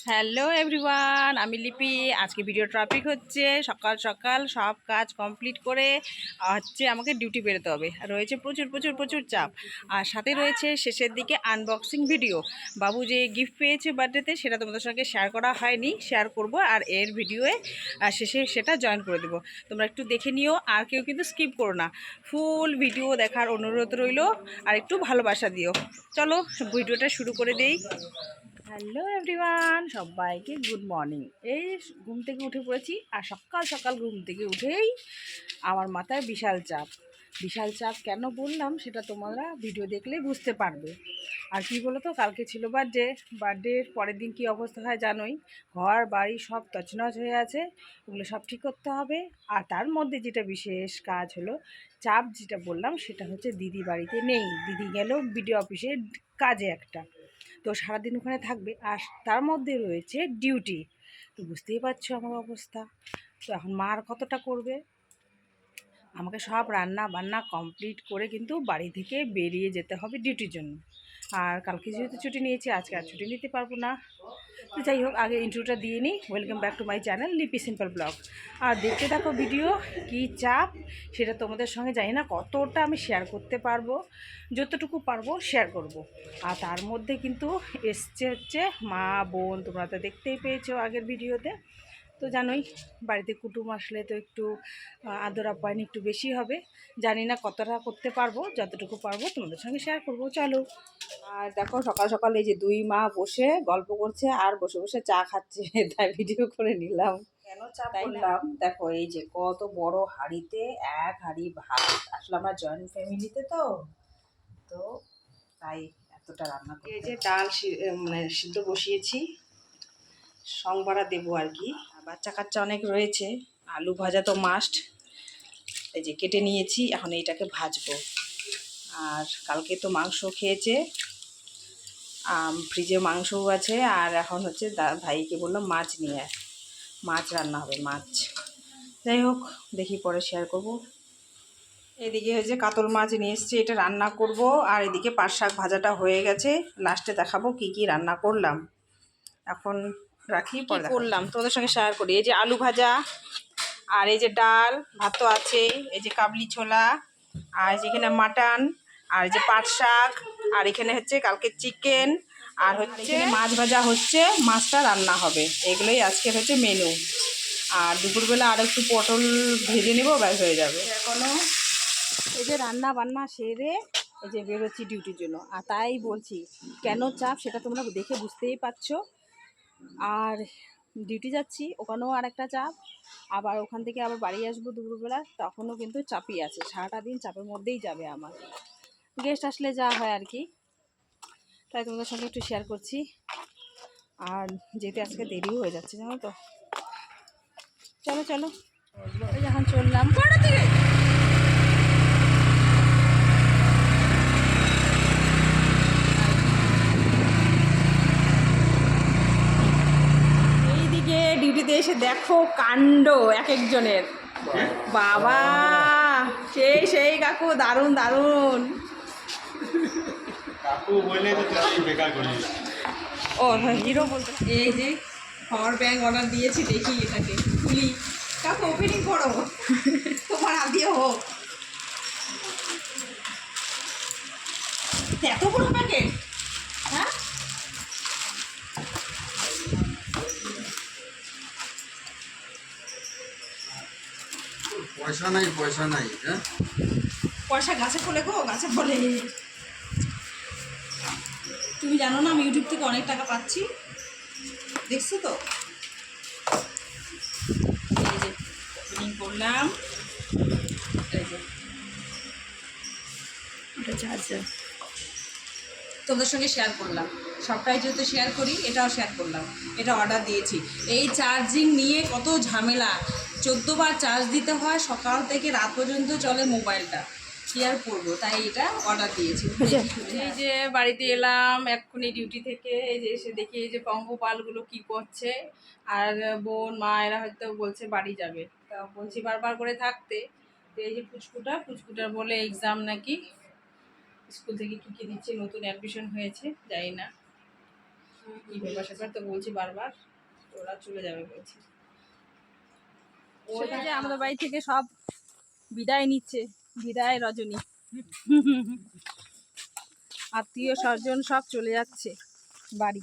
Hello everyone, আমি লিপি। আজকে ভিডিও টপিক হচ্ছে সকাল সকাল সব কাজ কমপ্লিট করে আমাকে ডিউটি বেরোতে হবে। আর রয়েছে প্রচুর প্রচুর প্রচুর চাপ, আর সাথে রয়েছে শেষের দিকে আনবক্সিং ভিডিও। বাবু যে গিফট পেয়েছে বার্থডেতে সেটা তোমাদের সঙ্গে শেয়ার করা হয়নি, শেয়ার করব। আর এর ভিডিওয়ে শেষে সেটা জয়েন করে দেবো। তোমরা একটু দেখে নিও, আর কেউ কিন্তু স্কিপ করো না। ফুল ভিডিও দেখার অনুরোধ রইল, আর একটু ভালোবাসা দিও। চলো ভিডিওটা শুরু করে দেই। হ্যালো এভরিওয়ান, সবাইকে গুড মর্নিং। এই ঘুম থেকে উঠে পড়েছি, আর সকাল সকাল ঘুম থেকে উঠেই আমার মাথায় বিশাল চাপ। বিশাল চাপ কেন বললাম সেটা তোমরা ভিডিও দেখলেই বুঝতে পারবে। আর কি বলো তো, কালকে ছিল বার্থডের পরের দিন কি অবস্থা হয় জানোই। ঘর বাড়ি সব তছনছ হয়ে আছে, ওগুলো সব ঠিক করতে হবে। আর তার মধ্যে যেটা বিশেষ কাজ হলো, চাপ যেটা বললাম সেটা হচ্ছে দিদি বাড়িতে নেই। দিদি গেল বিডিও অফিসে কাজে একটা, তো সারাদিন ওখানে থাকবে। আর তার মধ্যে রয়েছে ডিউটি, তো বুঝতেই পারছো আমার অবস্থা। তো এখন মার কতটা করবে, আমাকে সব রান্না বান্না কমপ্লিট করে কিন্তু বাড়ি থেকে বেরিয়ে যেতে হবে ডিউটির জন্য। আর কালকে যেহেতু ছুটি নিয়েছি, আজকে আর ছুটি নিতে পারবো না। তো যাই হোক, আগে ইন্ট্রোটা দিয়ে নিই। Welcome back to my channel লিপি সিম্পল ব্লগ। আর দেখতে থাকো ভিডিও, কি চাপ সেটা তোমাদের সঙ্গে জানি না কতটা আমি শেয়ার করতে পারবো, যতটুকু পারবো শেয়ার করব। আর তার মধ্যে কিন্তু এসছে হচ্ছে মা বোন, তোমরা তো দেখতেই পেয়েছো আগের ভিডিওতে। তো জানোই, বাড়িতে কুটুম আসলে তো একটু আদর আপ্যায়ন একটু বেশি হবে। জানি না কতটা করতে পারবো, যতটুকু পারবো তোমাদের সঙ্গে শেয়ার করবো। চলো। আর দেখো, সকাল সকাল এই যে দুই মা বসে গল্প করছে আর বসে বসে চা খাচ্ছে, তাই ভিডিও করে নিলাম। কেন চা করলাম দেখো, এই যে কত বড় হাঁড়িতে এক হাঁড়ি ভাত। আসলে আমরা জয়েন্ট ফ্যামিলিতে তো তো তাই এতটা রান্না করি। এই যে ডাল মানে সিদ্ধ বসিয়েছি, সংবারা দেবো আর কি। বাচ্চা কাচ্চা অনেক রয়েছে, আলু ভাজা তো মাস্ট। এই যে কেটে নিয়েছি, এখন এইটাকে ভাজবো। আর কালকে তো মাংস খেয়েছে, ফ্রিজে মাংসও আছে। আর এখন হচ্ছে ভাইকে বললাম মাছ নিয়ে আয়, মাছ রান্না হবে, মাছ। যাই হোক, দেখি পরে শেয়ার করব। এদিকে হয়েছে কাতল মাছ নিয়ে এসেছি, এটা রান্না করব। আর এদিকে পাট শাক ভাজাটা হয়ে গেছে, লাস্টে দেখাবো কি কি রান্না করলাম। এখন রাখি, পরে করলাম তোদের সঙ্গে শেয়ার করি। এই যে আলু ভাজা, আর এই যে ডাল ভাত তো আছে, এই যে কাবলি ছোলা, আর যেখানে মাটন, আর এই যে পাট শাক, আর এখানে হচ্ছে কালকে চিকেন, আর হচ্ছে মাছ ভাজা হচ্ছে, মাছটা রান্না হবে। এগুলোই আজকের হচ্ছে মেনু। আর দুপুরবেলা আর একটু পটল ভেজে নেবো, ব্যাস হয়ে যাবে। এখনো এই যে রান্না বান্না সেরে এই যে বেরোচ্ছি ডিউটির জন্য। আর তাই বলছি কেন চাপ সেটা তোমরা দেখে বুঝতেই পারছো। আর ডিউটি যাচ্ছি, ওখানেও আর একটা চাপ। আবার ওখান থেকে আবার বাড়ি আসবো দুপুরবেলা, তখনও কিন্তু চাপই আছে। সারাটা দিন চাপের মধ্যেই যাবে আমার। গেস্ট আসলে যা হয় আর কি, তাই তোমাদের সঙ্গে একটু শেয়ার করছি। আর যেতে আজকে দেরিও হয়ে যাচ্ছে জানো তো। চলো চলো, যখন চললাম এইদিকে ডিউটিতে এসে দেখো কাণ্ড এক একজনের। বাবা, সেই সেই কাকু, দারুণ দারুণ। কাকু বলে তো তুই বেকার করিস। ও হিরো বলতে। এই যে পাওয়ার ব্যাংক অর্ডার দিয়েছি, দেখি এটাকে খুলি। কাকু ওপেনিং করো, তোমার আদিও হোক। এত বড় প্যাকেট, হ্যাঁ? পয়সা নাই, পয়সা নাই। হ্যাঁ, পয়সা গাছে ফলে গো, গাছে ফলে। তুমি জানো না আমি ইউটিউব থেকে অনেক টাকা পাচ্ছি, দেখছো তো। এই যে ওপেনিং করলাম, এই যে এটা চার্জার তোমাদের সঙ্গে শেয়ার করলাম। সবটাই যেহেতু শেয়ার করি, এটাও শেয়ার করলাম। এটা অর্ডার দিয়েছি। এই চার্জিং নিয়ে কত ঝামেলা, 14 বার চার্জ দিতে হয়, সকাল থেকে রাত পর্যন্ত চলে মোবাইলটা, কি আর করবো, তাই এটা অর্ডার দিয়েছি। এই যে বাড়িতে এলাম এক্ষুনি ডিউটি থেকে, এই যে এসে দেখি এই যে পঙ্গপালগুলো কি করছে। আর বোন মা এরা হয়তো বলছে বাড়ি যাবে, তা বলছি বারবার করে থাকতে। তো এই যে পুচকুটার বলে এক্সাম নাকি, স্কুল থেকে কী কী দিচ্ছে, নতুন অ্যাডমিশন হয়েছে, জানি না। কি ব্যাপার স্যাপার তো বলছি বারবার, ওরা চলে যাবে বলছি। ওই যে আমাদের বাড়ি থেকে সব বিদায় নিচ্ছে, বিদায় রজনী। আত্মীয় স্বজন সব চলে যাচ্ছে বাড়ি,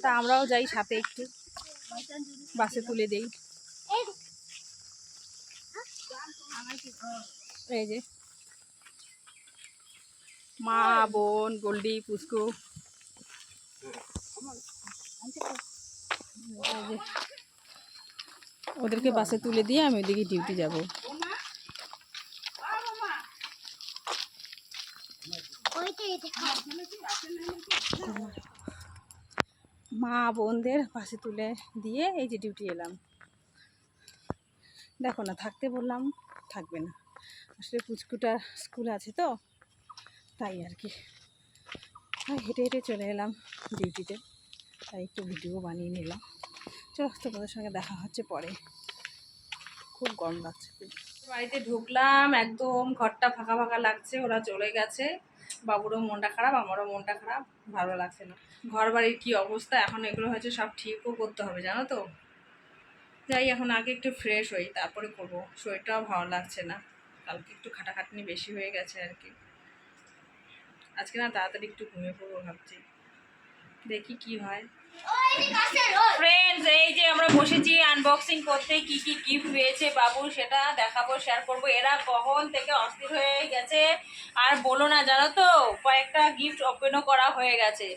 তা আমরাও যাই সাথে, একটু বাসে তুলে দেই। এই যে মা, বোন, গোল্ডি, পুষ্কু, ওদেরকে বাসে তুলে দিয়ে আমি ওইদিকে ডিউটি যাব। মা বোনদের বাসে তুলে দিয়ে এই যে ডিউটি এলাম। দেখো না, থাকতে বললাম থাকবে না, আসলে পুচকুটার স্কুল আছে তো তাই আর কি। হেঁটে হেঁটে চলে এলাম ডিউটিতে, তাই একটু ভিডিও বানিয়ে নিলাম। চলো, তোমাদের সঙ্গে দেখা হচ্ছে পরে। খুব গরম লাগছে। বাড়িতে ঢুকলাম, একদম ঘরটা ফাঁকা ফাঁকা লাগছে, ওরা চলে গেছে। বাবুরও মনটা খারাপ, আমারও মনটা খারাপ, ভালো লাগছে না। ঘর বাড়ির কী অবস্থা, এখন এগুলো হয়েছে সব ঠিকও করতে হবে জানো তো। যাই, এখন আগে একটু ফ্রেশ হই, তারপরে করবো। শরীরটাও ভালো লাগছে না, কালকে একটু খাটাখাটনি বেশি হয়ে গেছে আর কি। আজকে না তাড়াতাড়ি একটু ঘুমিয়ে পড়বো ভাবছি, দেখি কি হয়। ফ্রেন্ডস, এই যে আমরা বসেছি আনবক্সিং করতে, কি কি গিফট পেয়েছে বাবু সেটা দেখাবো, শেয়ার করবো। এরা কখন থেকে অস্থির হয়ে গেছে আর বলো না, জানো তো, কয়েকটা গিফট ওপেনও করা হয়ে গেছে।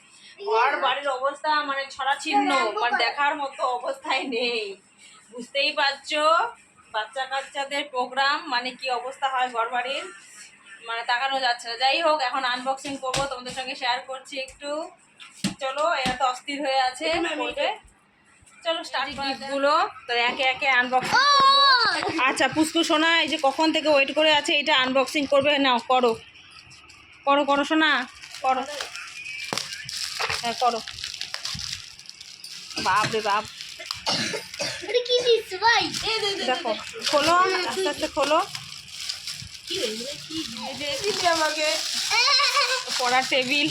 ঘর বাড়ির অবস্থা মানে ছড়াছিন্ন, মানে দেখার মতো অবস্থায় নেই। বুঝতেই পারছো, বাচ্চা কাচ্চাদের প্রোগ্রাম মানে কি অবস্থা হয় ঘর বাড়ির, মানে তাকানো যাচ্ছে না। যাই হোক, এখন আনবক্সিং করবো, তোমাদের সঙ্গে শেয়ার করছি একটু। চলো, এরা তো অস্থির হয়ে আছে, চলো স্টার্ট গিফটগুলো তো একে একে আনবক্সিং করবো। আচ্ছা পুষ্কু সোনা, এই যে কখন থেকে ওয়েট করে আছে, এটা আনবক্সিং করবে, নাও করো করো করো সোনা, করো, হ্যাঁ করো। বাপ রে বাপ, দেখো খোলো, আস্তে আস্তে খোলো। পড়ার টেবিল,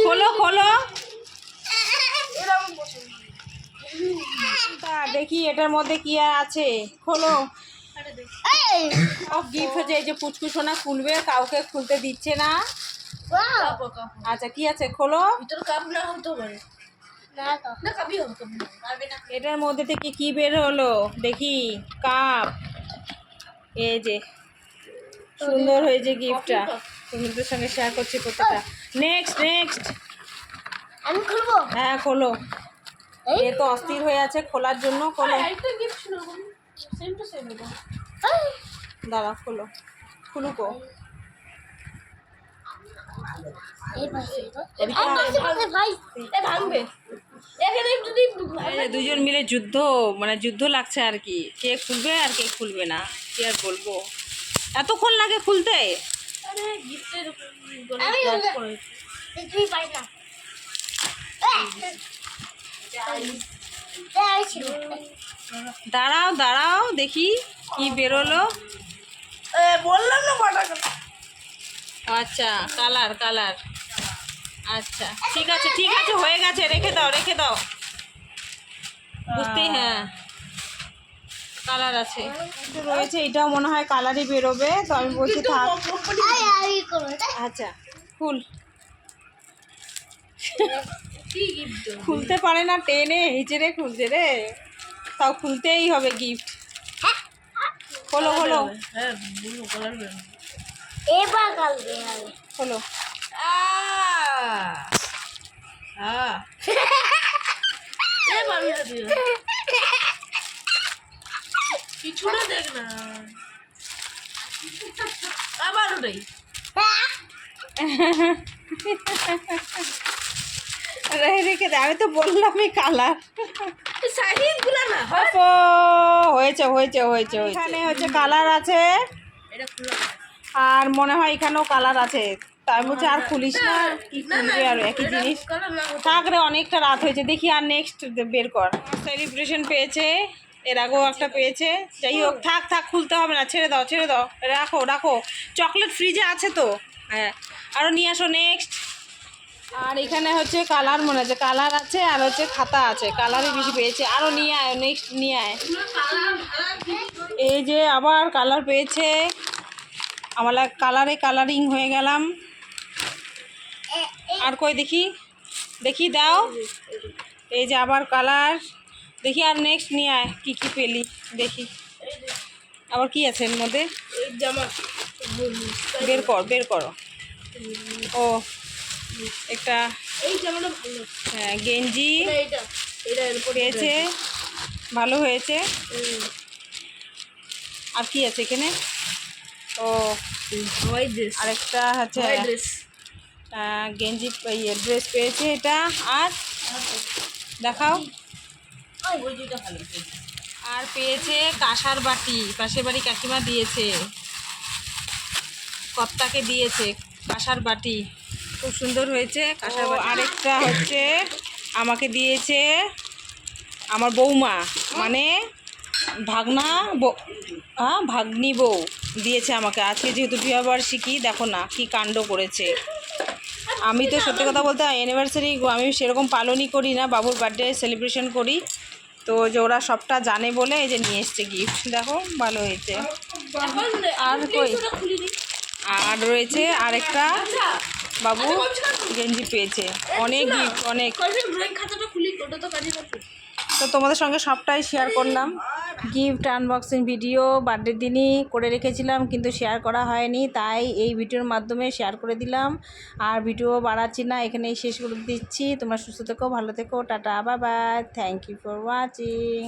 খোলো খোলো। দেখি এটার মধ্যে কি আছে, খোলো। গিফট হচ্ছে এই যে পুচকু সোনা খুলবে, কাউকে খুলতে দিচ্ছে না। আচ্ছা কি আছে, খোলো। এটার মধ্যে থেকে কি বের হলো দেখি, কাপ। এই যে সুন্দর হয়েছে গিফটটা, তোমাদের সঙ্গে শেয়ার করছি প্রত্যেকটা। নেক্সট নেক্সট, আমি খুলবো? হ্যাঁ খোলো। এ তো অস্থির হয়ে আছে খোলার জন্য, খোলো। দাঁড়া, খোলো, খুলুকো। দুজন মিলে যুদ্ধ, মানে যুদ্ধ লাগছে আর কি, কে খুলবে আর কে খুলবে না, কি আর বলবো। এতক্ষণ লাগে খুলতে? দাঁড়াও দাঁড়াও, দেখি কি বেরোলো। বললাম না কটা। আচ্ছা কালার কালার, আচ্ছা ঠিক আছে ঠিক আছে, হয়ে গেছে, রেখে দাও রেখে দাও। বুঝতেই, হ্যাঁ কালার আছে রয়েছে, এটাও মনে হয় কালারই বেরোবে, তো আমি বলছি থাক। আচ্ছা ফুল খুলতে পারে না, টেনে হিচড়ে খুলছে রে, তাও খুলতেই হবে গিফট। খোলো খোলো খোলো। কিছু না, দেখ না আবারও নেই। রেখে দে, আমি তো বললামই কালার। হয়েছে হয়েছে হয়েছে, এখানে হচ্ছে কালার আছে, আর মনে হয় এখানেও কালার আছে, তাই বলছে আর খুলিস না, কি খুলবে আর একই জিনিস। থাক রে, অনেকটা রাত হয়েছে, দেখি আর নেক্সট বের কর। সেলিব্রেশন পেয়েছে এর আগেও একটা পেয়েছে। যাই হোক, থাক থাক, খুলতে হবে না, ছেড়ে দাও ছেড়ে দাও, রাখো রাখো। চকলেট ফ্রিজে আছে তো, হ্যাঁ। আরও নিয়ে আসো নেক্সট। আর এখানে হচ্ছে কালার, মনে হচ্ছে কালার আছে, আর হচ্ছে খাতা আছে, কালারই বেশি পেয়েছে। আরও নিয়ে আয়, নেক্সট নিয়ে আয়। এই যে আবার কালার পেয়েছে, আমরা কালারে কালারিং হয়ে গেলাম। আর কই দেখি, দেখি দাও। এই যে আবার কালার, দেখি। আর নেক্সট নিয়ে আয়, কী কী পেলি দেখি। আবার কি আছে এর মধ্যে, এই জামা বের কর বের করো। ও একটা এই জামাটা ভালো। গেঞ্জি এইটা এটা এর উপর পেয়েছে, ভালো হয়েছে। হুম। আর কি আছে এখানে? ও হাওয়াই ড্রেস, আরেকটা হচ্ছে হাওয়াই ড্রেস। গেঞ্জি, ইয়ে ড্রেস পেয়েছে এটা। আর দেখাও। ওই দুইটা ভালো। আর পেয়েছে কাঁসার বাটি, পাশের বাড়ি কাকিমা দিয়েছে, কর্তাকে দিয়েছে কাঁসার বাটি, খুব সুন্দর হয়েছে কাঁসার বাটি। আরেকটা হচ্ছে আমাকে দিয়েছে আমার বৌমা, মানে ভাগনা ভাগ্নি বউ দিয়েছে আমাকে। আজকে যেহেতু বিবাহবার্ষিকী, দেখো না কি কাণ্ড করেছে। আমি তো সত্যি কথা বলতে অ্যানিভার্সারি আমি সেরকম পালনই করি না, বাবুর বার্থডে সেলিব্রেশন করি। তো যে ওরা সবটা জানে বলে এই যে নিয়ে এসছে গিফট, দেখো ভালো হয়েছে। আর কই, আর রয়েছে আরেকটা বাবু গেঞ্জি পেয়েছে, অনেক গিফট অনেক। ড্রয়িং খাতাটা খুলি, ওটা তো কাজে লাগবে। তো তোমাদের সঙ্গে সবটাই শেয়ার করলাম। গিফট আনবক্সিং ভিডিও বার্থডের দিনই করে রেখেছিলাম, কিন্তু শেয়ার করা হয়নি, তাই এই ভিডিওর মাধ্যমে শেয়ার করে দিলাম। আর ভিডিও বাড়াচ্ছি না, এখানেই শেষ করে দিচ্ছি। তোমরা সুস্থ থেকো, ভালো থেকো, tata, bye bye, thank you for watching.